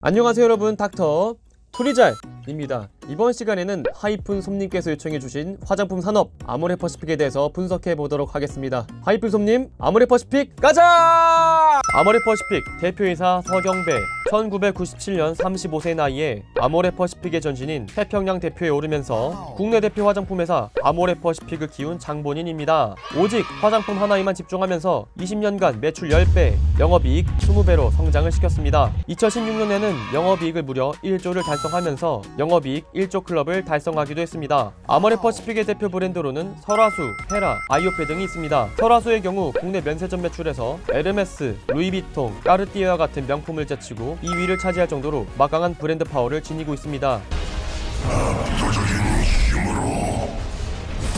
안녕하세요 여러분, 닥터 투리잘입니다. 이번 시간에는 하이픈 솜님께서 요청해주신 화장품 산업 아모레퍼시픽에 대해서 분석해보도록 하겠습니다. 하이픈 솜님, 아모레퍼시픽 가자! 아모레퍼시픽 대표이사 서경배, 1997년 35세 나이에 아모레퍼시픽의 전신인 태평양 대표에 오르면서 국내 대표 화장품 회사 아모레퍼시픽을 키운 장본인입니다. 오직 화장품 하나에만 집중하면서 20년간 매출 10배, 영업이익 20배로 성장을 시켰습니다. 2016년에는 영업이익을 무려 1조를 달성하면서 영업이익 1조 클럽을 달성하기도 했습니다. 아모레퍼시픽의 대표 브랜드로는 설화수, 헤라, 아이오페 등이 있습니다. 설화수의 경우 국내 면세점 매출에서 에르메스, 루이비통, 까르띠에와 같은 명품을 제치고 2위를 차지할 정도로 막강한 브랜드 파워를 지니고 있습니다.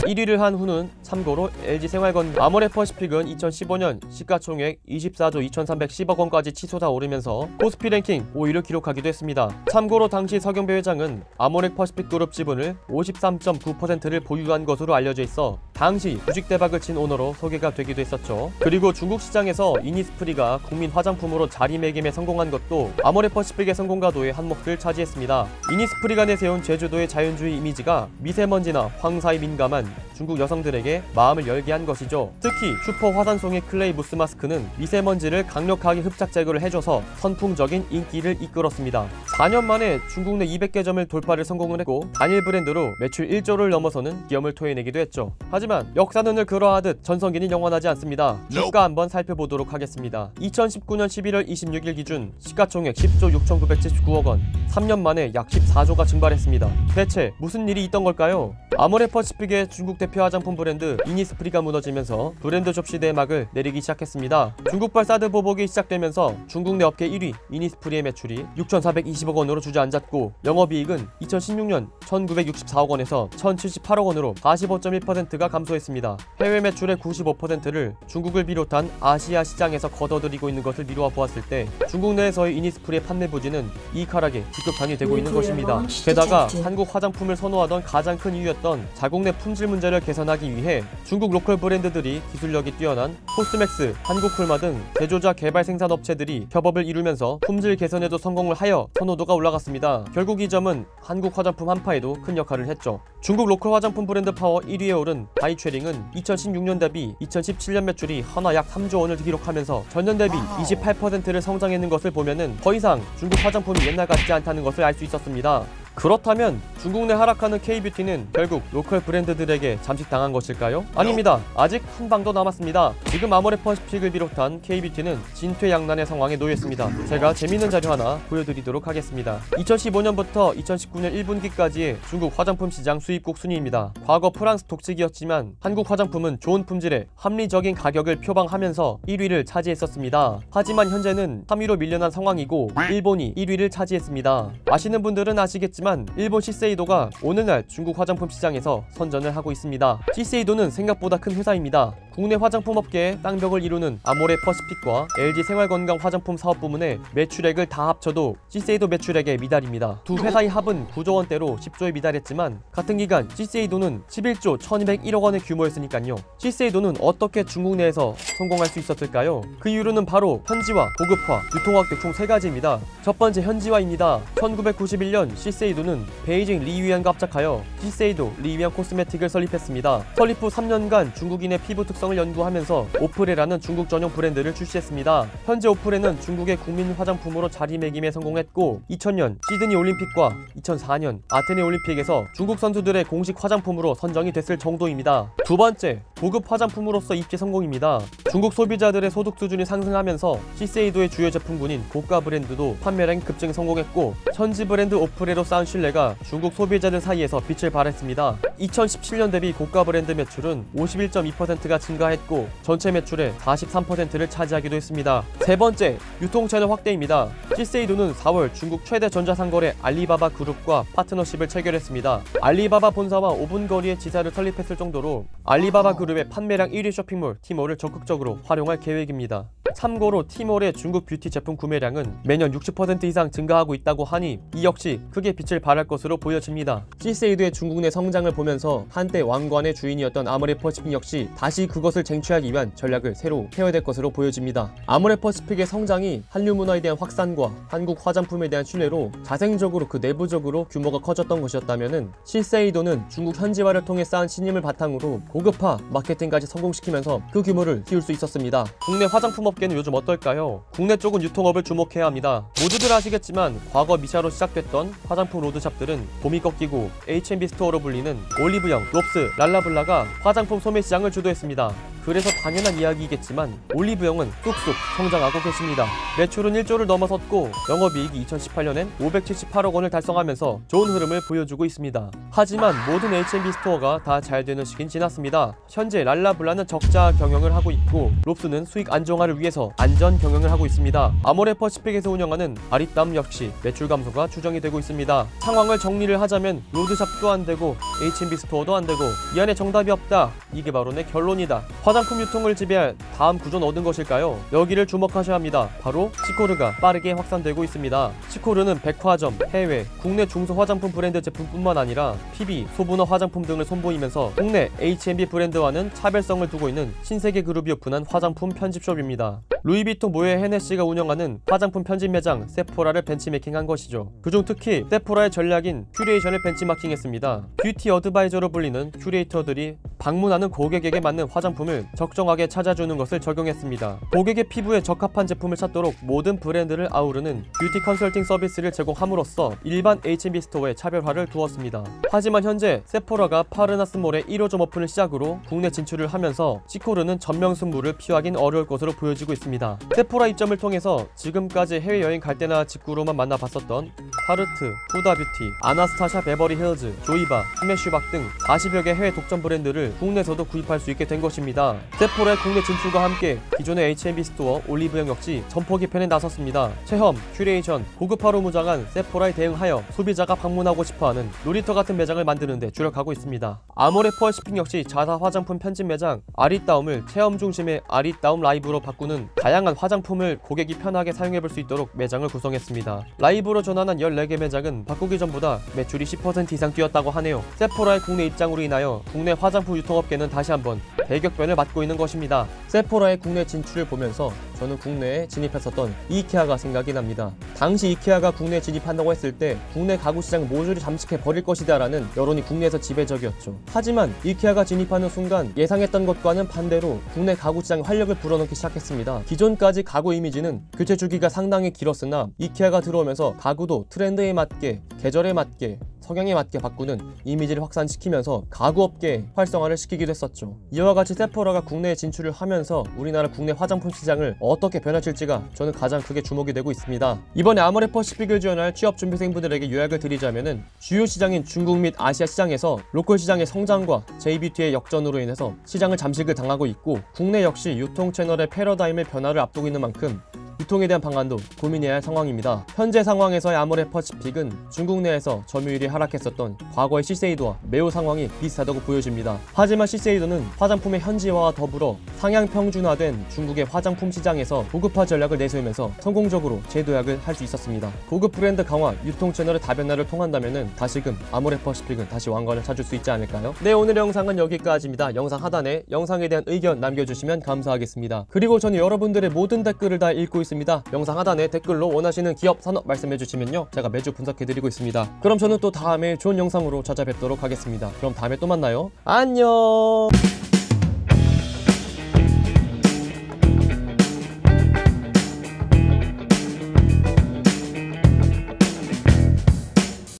1위를 한 후는 참고로 LG생활건강. 아모레퍼시픽은 2015년 시가총액 24조 2310억 원까지 치솟아 오르면서 코스피 랭킹 5위를 기록하기도 했습니다. 참고로 당시 서경배 회장은 아모레퍼시픽 그룹 지분을 53.9%를 보유한 것으로 알려져 있어 당시 주식 대박을 친 오너로 소개가 되기도 했었죠. 그리고 중국 시장에서 이니스프리가 국민 화장품으로 자리매김에 성공한 것도 아모레퍼시픽의 성공가도의 한 몫을 차지했습니다. 이니스프리가 내세운 제주도의 자연주의 이미지가 미세먼지나 황사에 민감한 중국 여성들에게 마음을 열게 한 것이죠. 특히 슈퍼 화산송의 클레이 무스 마스크는 미세먼지를 강력하게 흡착 제거를 해줘서 선풍적인 인기를 이끌었습니다. 4년 만에 중국 내 200개점을 돌파를 성공을 했고 단일 브랜드로 매출 1조를 넘어서는 기염을 토해내기도 했죠. 하지만 역사는 늘 그러하듯 전성기는 영원하지 않습니다. 주가 한번 살펴보도록 하겠습니다. 2019년 11월 26일 기준 시가총액 10조 6,979억 원, 3년 만에 약 14조가 증발했습니다. 대체 무슨 일이 있던 걸까요? 아모레퍼시픽의 중국 대표 화장품 브랜드 이니스프리가 무너지면서 브랜드 접시대의 막을 내리기 시작했습니다. 중국발 사드 보복이 시작되면서 중국 내 업계 1위 이니스프리의 매출이 6,420억 원으로 주저앉았고 영업이익은 2016년 1,964억 원에서 1,078억 원으로 45.1%가 감소했습니다. 해외 매출의 95%를 중국을 비롯한 아시아 시장에서 걷어들이고 있는 것을 미루어 보았을 때 중국 내에서의 이니스프리의 판매 부진은 이익하락에 직격탄이 되고 있는 것입니다. 게다가 한국 화장품을 선호하던 가장 큰 이유였던 자국 내 품질 문제를 개선하기 위해 중국 로컬 브랜드들이 기술력이 뛰어난 코스맥스, 한국콜마 등 제조자 개발 생산 업체들이 협업을 이루면서 품질 개선에도 성공을 하여 선호도가 올라갔습니다. 결국 이 점은 한국 화장품 한파에도 큰 역할을 했죠. 중국 로컬 화장품 브랜드 파워 1위에 오른 바이쉐링은 2016년 대비 2017년 매출이 하나 약 3조 원을 기록하면서 전년 대비 28%를 성장했는 것을 보면은 더 이상 중국 화장품이 옛날 같지 않다는 것을 알 수 있었습니다. 그렇다면 중국 내 하락하는 K뷰티는 결국 로컬 브랜드들에게 잠식당한 것일까요? 아닙니다. 아직 한 방 더 남았습니다. 지금 아모레퍼시픽을 비롯한 K뷰티는 진퇴양난의 상황에 놓였습니다. 제가 재밌는 자료 하나 보여드리도록 하겠습니다. 2015년부터 2019년 1분기까지의 중국 화장품 시장 수입국 순위입니다. 과거 프랑스 독식이었지만 한국 화장품은 좋은 품질에 합리적인 가격을 표방하면서 1위를 차지했었습니다. 하지만 현재는 3위로 밀려난 상황이고 일본이 1위를 차지했습니다. 아시는 분들은 아시겠지만 일본 시세이도가 오늘날 중국 화장품 시장에서 선전을 하고 있습니다. 시세이도는 생각보다 큰 회사입니다. 국내 화장품 업계의 쌍벽을 이루는 아모레퍼시픽과 LG생활건강 화장품 사업부문의 매출액을 다 합쳐도 시세이도 매출액에 미달입니다. 두 회사의 합은 9조 원대로 10조에 미달했지만 같은 기간 시세이도는 11조 1201억 원의 규모였으니까요. 시세이도는 어떻게 중국 내에서 성공할 수 있었을까요? 그 이유는 바로 현지화, 고급화, 유통학교 총 3가지입니다. 첫 번째 현지화입니다. 1991년 시세이도는 베이징 리위안과 합작하여 시세이도 리위안 코스메틱을 설립했습니다. 설립 후 3년간 중국인의 피부 특성을 연구하면서 오프레라는 중국 전용 브랜드를 출시했습니다. 현재 오프레는 중국의 국민 화장품으로 자리매김에 성공했고 2000년 시드니 올림픽과 2004년 아테네 올림픽에서 중국 선수들의 공식 화장품으로 선정이 됐을 정도입니다. 두 번째, 고급 화장품으로서 입지 성공입니다. 중국 소비자들의 소득 수준이 상승하면서 시세이도의 주요 제품군인 고가 브랜드도 판매량이 급증 성공했고 현지 브랜드 오프레로 쌓은 신뢰가 중국 소비자들 사이에서 빛을 발했습니다. 2017년 대비 고가 브랜드 매출은 51.2%가 증가했고 전체 매출의 43%를 차지하기도 했습니다. 세 번째, 유통채널 확대입니다. 시세이도는 4월 중국 최대 전자상거래 알리바바 그룹과 파트너십을 체결했습니다. 알리바바 본사와 5분 거리에 지사를 설립했을 정도로 알리바바 그룹 그룹의 판매량 1위 쇼핑몰 티몰을 적극적으로 활용할 계획입니다. 참고로 티몰의 중국 뷰티 제품 구매량은 매년 60% 이상 증가하고 있다고 하니 이 역시 크게 빛을 발할 것으로 보여집니다. 시세이드의 중국 내 성장을 보면서 한때 왕관의 주인이었던 아모레퍼시픽 역시 다시 그것을 쟁취하기 위한 전략을 새로 세워야 될 것으로 보여집니다. 아모레퍼시픽의 성장이 한류 문화에 대한 확산과 한국 화장품에 대한 신뢰로 자생적으로 그 내부적으로 규모가 커졌던 것이었다면은 시세이도는 중국 현지화를 통해 쌓은 신임을 바탕으로 고급화 마케팅까지 성공시키면서 그 규모를 키울 수 있었습니다. 국내 화장품 업계는 요즘 어떨까요? 국내 쪽은 유통업을 주목해야 합니다. 모두들 아시겠지만 과거 미샤로 시작됐던 화장품 로드샵들은 봄이 꺾이고 H&B 스토어로 불리는 올리브영, 롭스, 랄라블라가 화장품 소매 시장을 주도했습니다. 그래서 당연한 이야기이겠지만 올리브영은 쑥쑥 성장하고 계십니다. 매출은 1조를 넘어섰고 영업이익이 2018년엔 578억 원을 달성하면서 좋은 흐름을 보여주고 있습니다. 하지만 모든 H&B 스토어가 다 잘 되는 시기는 지났습니다. 현재 랄라블라는 적자 경영을 하고 있고 롭스는 수익 안정화를 위해서 안전 경영을 하고 있습니다. 아모레퍼시픽에서 운영하는 아리따움 역시 매출 감소가 추정이 되고 있습니다. 상황을 정리를 하자면 로드샵도 안되고 H&B 스토어도 안되고 이 안에 정답이 없다. 이게 바로 내 결론이다. 화장품 유통을 지배할 다음 구조는 어떤 것일까요? 여기를 주목하셔야 합니다. 바로 시코르가 빠르게 확산되고 있습니다. 시코르는 백화점, 해외, 국내 중소 화장품 브랜드 제품뿐만 아니라 PB, 소분화 화장품 등을 선보이면서 국내 H&B 브랜드와는 차별성을 두고 있는 신세계 그룹이 오픈한 화장품 편집숍입니다. 루이비통 모의 헤네시가 운영하는 화장품 편집 매장 세포라를 벤치매킹한 것이죠. 그중 특히 세포라의 전략인 큐레이션을 벤치마킹했습니다. 뷰티 어드바이저로 불리는 큐레이터들이 방문하는 고객에게 맞는 화장품을 적정하게 찾아주는 것을 적용했습니다. 고객의 피부에 적합한 제품을 찾도록 모든 브랜드를 아우르는 뷰티 컨설팅 서비스를 제공함으로써 일반 H&B 스토어의 차별화를 두었습니다. 하지만 현재 세포라가 파르나스몰의 1호점 오픈을 시작으로 국내 진출을 하면서 시코르는 전면 승부를 피하긴 어려울 것으로 보여지고 있습니다. 세포라 입점을 통해서 지금까지 해외여행 갈 때나 직구로만 만나봤었던 파르트, 후다뷰티, 아나스타샤 베버리 힐즈, 조이바, 스매슈박 등 40여 개 해외 독점 브랜드를 국내에서도 구입할 수 있게 된 것입니다. 세포라의 국내 진출과 함께 기존의 H&B 스토어 올리브영 역시 점포 개편에 나섰습니다. 체험, 큐레이션, 고급화로 무장한 세포라에 대응하여 소비자가 방문하고 싶어하는 놀이터 같은 매장을 만드는 데 주력하고 있습니다. 아모레퍼시픽 역시 자사 화장품 편집 매장 아리따움을 체험 중심의 아리따움 라이브로 바꾸는 다양한 화장품을 고객이 편하게 사용해볼 수 있도록 매장을 구성했습니다. 라이브로 전환한 14개 매장은 바꾸기 전보다 매출이 10% 이상 뛰었다고 하네요. 세포라의 국내 입장으로 인하여 국내 화장품 유통업계는 다시 한번 대격변을 맞고 있는 것입니다. 세포라의 국내 진출을 보면서 저는 국내에 진입했었던 이케아가 생각이 납니다. 당시 이케아가 국내에 진입한다고 했을 때 국내 가구 시장을 모조리 잠식해 버릴 것이다 라는 여론이 국내에서 지배적이었죠. 하지만 이케아가 진입하는 순간 예상했던 것과는 반대로 국내 가구 시장에 활력을 불어넣기 시작했습니다. 기존까지 가구 이미지는 교체 주기가 상당히 길었으나 이케아가 들어오면서 가구도 트렌드에 맞게, 계절에 맞게, 성향에 맞게 바꾸는 이미지를 확산시키면서 가구업계에 활성화를 시키기도 했었죠. 이와 같이 세포라가 국내에 진출을 하면서 우리나라 국내 화장품 시장을 어떻게 변화칠지가 저는 가장 크게 주목이 되고 있습니다. 이번에 아모레퍼시픽을 지원할 취업준비생분들에게 요약을 드리자면은 주요 시장인 중국 및 아시아 시장에서 로컬 시장의 성장과 J뷰티의 역전으로 인해서 시장을 잠식을 당하고 있고 국내 역시 유통 채널의 패러다임의 변화를 앞두고 있는 만큼 유통에 대한 방안도 고민해야 할 상황입니다. 현재 상황에서의 아모레퍼시픽은 중국 내에서 점유율이 하락했었던 과거의 시세이도와 매우 상황이 비슷하다고 보여집니다. 하지만 시세이도는 화장품의 현지화와 더불어 상향 평준화된 중국의 화장품 시장에서 고급화 전략을 내세우면서 성공적으로 재도약을 할 수 있었습니다. 고급 브랜드 강화, 유통 채널의 다변화를 통한다면은 다시금 아모레퍼시픽은 다시 왕관을 찾을 수 있지 않을까요? 네, 오늘의 영상은 여기까지입니다. 영상 하단에 영상에 대한 의견 남겨주시면 감사하겠습니다. 그리고 저는 여러분들의 모든 댓글을 다 읽고 있습니다. 영상 하단에 댓글로 원하시는 기업, 산업 말씀해주시면요 제가 매주 분석해드리고 있습니다. 그럼 저는 또 다음에 좋은 영상으로 찾아뵙도록 하겠습니다. 그럼 다음에 또 만나요. 안녕.